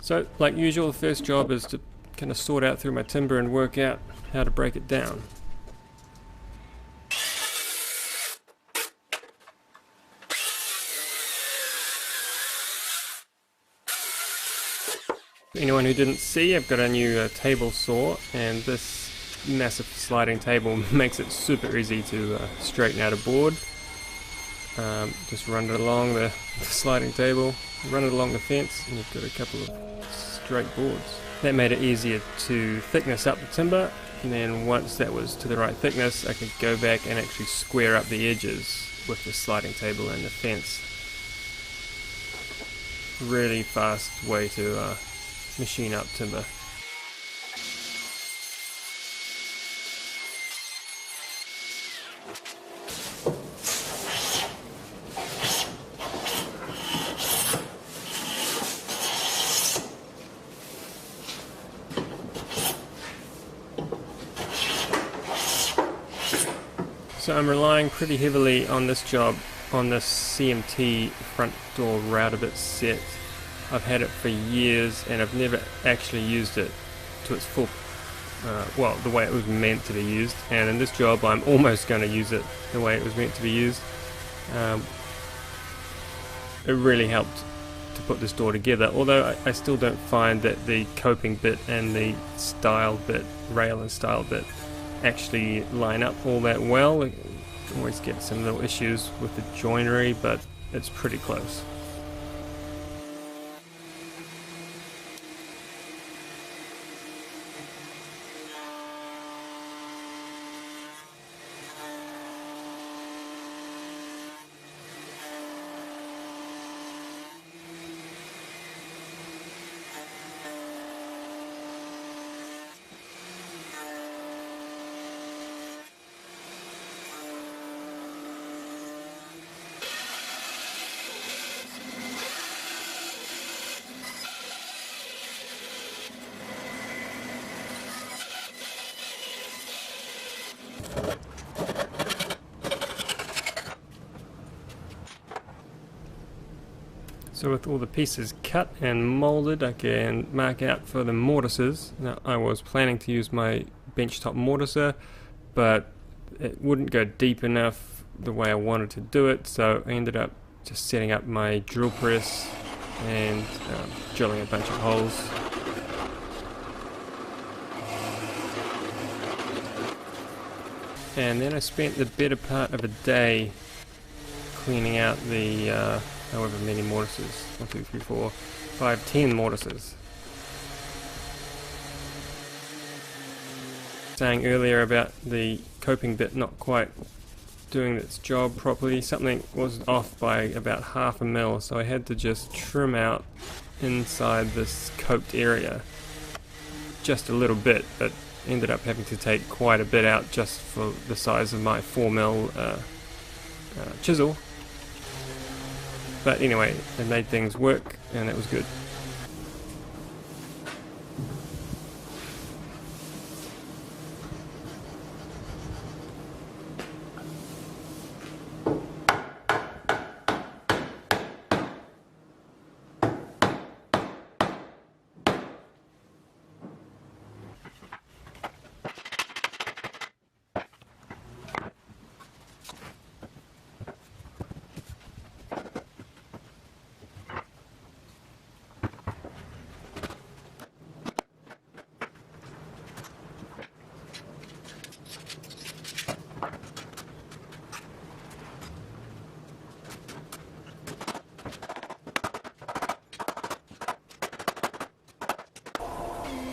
So, like usual, the first job is to kind of sort out through my timber and work out how to break it down. For anyone who didn't see, I've got a new table saw, and this massive sliding table makes it super easy to straighten out a board. Just run it along the sliding table, run it along the fence, and you've got a couple of straight boards. That made it easier to thickness up the timber, and then once that was to the right thickness, I could go back and actually square up the edges with the sliding table and the fence. Really fast way to machine up timber. So I'm relying pretty heavily on this job, on this CMT front door router bit set. I've had it for years and I've never actually used it to its full, well, the way it was meant to be used. And in this job I'm almost going to use it the way it was meant to be used. It really helped to put this door together, although I still don't find that the coping bit and the style bit, rail and style bit, actually line up all that well. I always get some little issues with the joinery, but it's pretty close. So with all the pieces cut and moulded, I can mark out for the mortises. Now I was planning to use my benchtop mortiser, but it wouldn't go deep enough the way I wanted to do it, so I ended up just setting up my drill press and drilling a bunch of holes. And then I spent the better part of a day cleaning out the however many mortises, 1, 2, 3, 4, 5, 10 mortises. Saying earlier about the coping bit not quite doing its job properly, something was off by about 1/2 mil, so I had to just trim out inside this coped area just a little bit, but ended up having to take quite a bit out just for the size of my 4mm chisel. But anyway, it made things work and it was good.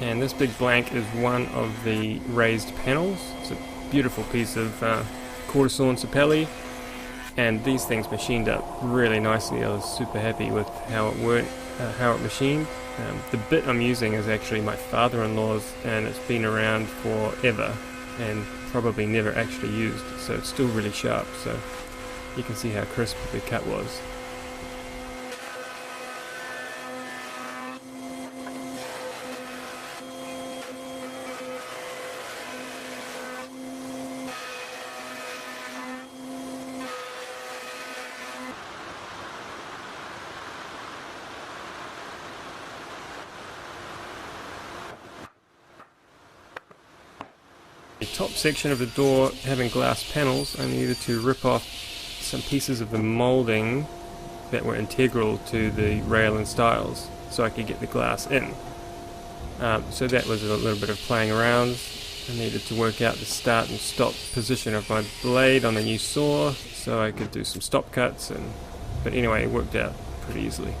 And this big blank is one of the raised panels. It's a beautiful piece of quarter sawn sapelli, and these things machined up really nicely. I was super happy with how it worked, how it machined. The bit I'm using is actually my father-in-law's, and it's been around forever and probably never actually used, so it's still really sharp, so you can see how crisp the cut was. top section of the door having glass panels, I needed to rip off some pieces of the moulding that were integral to the rail and stiles so I could get the glass in. So that was a little bit of playing around. I needed to work out the start and stop position of my blade on the new saw so I could do some stop cuts, but anyway, it worked out pretty easily.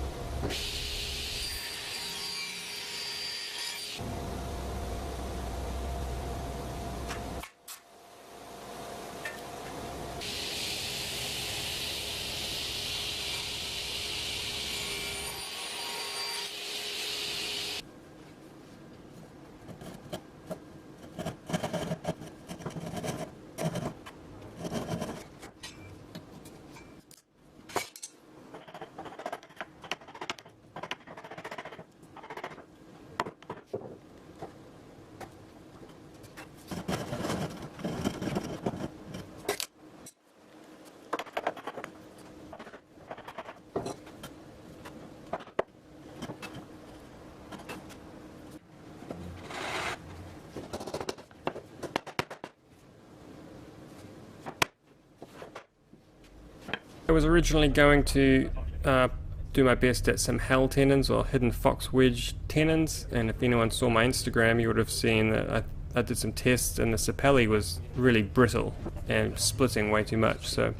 I was originally going to do my best at some hell tenons or hidden fox wedge tenons, and if anyone saw my Instagram you would have seen that I did some tests and the sapelli was really brittle and splitting way too much, so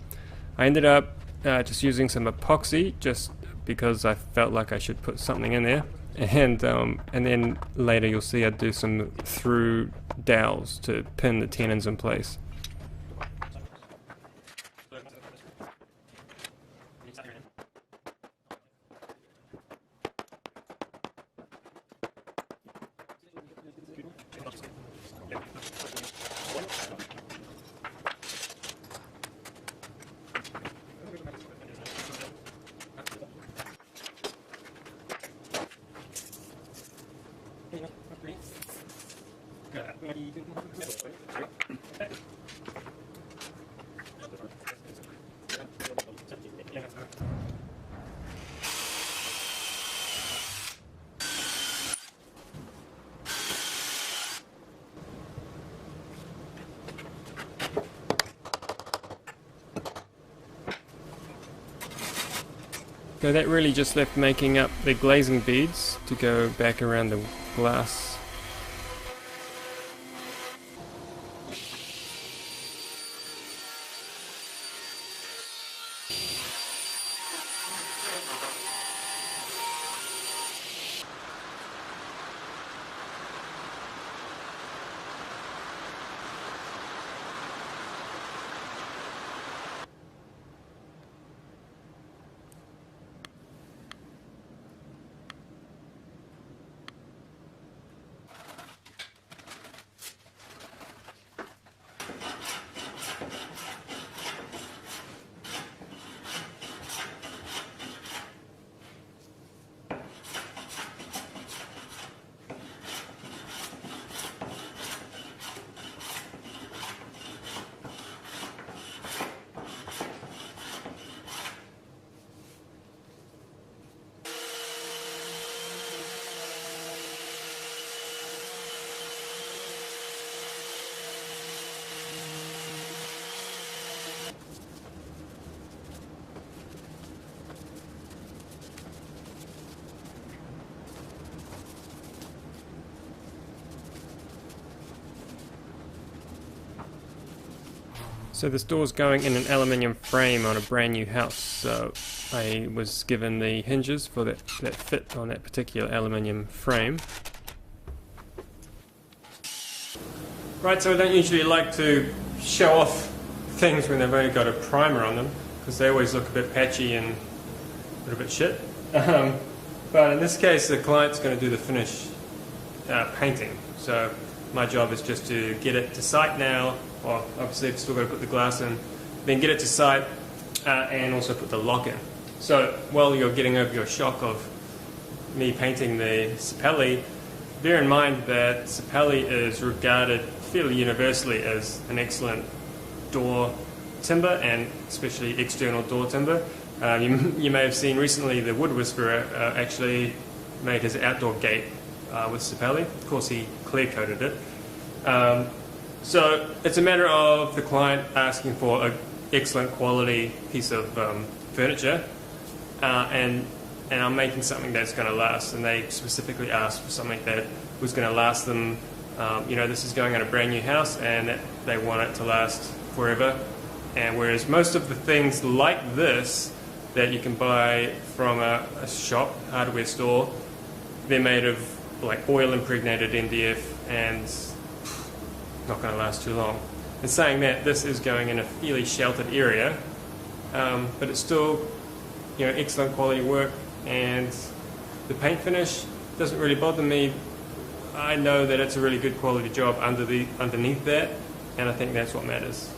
I ended up just using some epoxy just because I felt like I should put something in there, and then later you'll see I do some through dowels to pin the tenons in place. So that really just left making up the glazing beads to go back around the glass. So this door's going in an aluminium frame on a brand new house, so I was given the hinges for that fit on that particular aluminium frame. Right, so I don't usually like to show off things when they've only got a primer on them, because they always look a bit patchy and a little bit shit. But in this case the client's going to do the finish painting, so my job is just to get it to site now. Well, obviously I've still got to put the glass in, then get it to site and also put the lock in. So while you're getting over your shock of me painting the sapelli, bear in mind that sapelli is regarded fairly universally as an excellent door timber, and especially external door timber. You may have seen recently the wood whisperer actually made his outdoor gate with sapelli. Of course he clear coated it. So it's a matter of the client asking for an excellent quality piece of furniture, and I'm making something that's going to last. And they specifically asked for something that was going to last them. This is going on a brand new house, and they want it to last forever. And whereas most of the things like this that you can buy from a shop, hardware store, they're made of like oil impregnated MDF and not going to last too long. And saying that, this is going in a fairly sheltered area, but it's still, excellent quality work, and the paint finish doesn't really bother me. I know that it's a really good quality job underneath that, and I think that's what matters.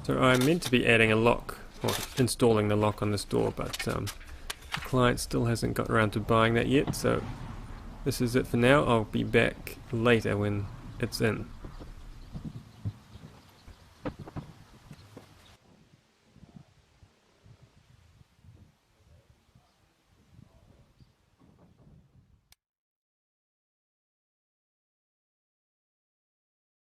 So I'm meant to be adding a lock, or installing the lock on this door, but the client still hasn't got around to buying that yet, so this is it for now. I'll be back later when it's in.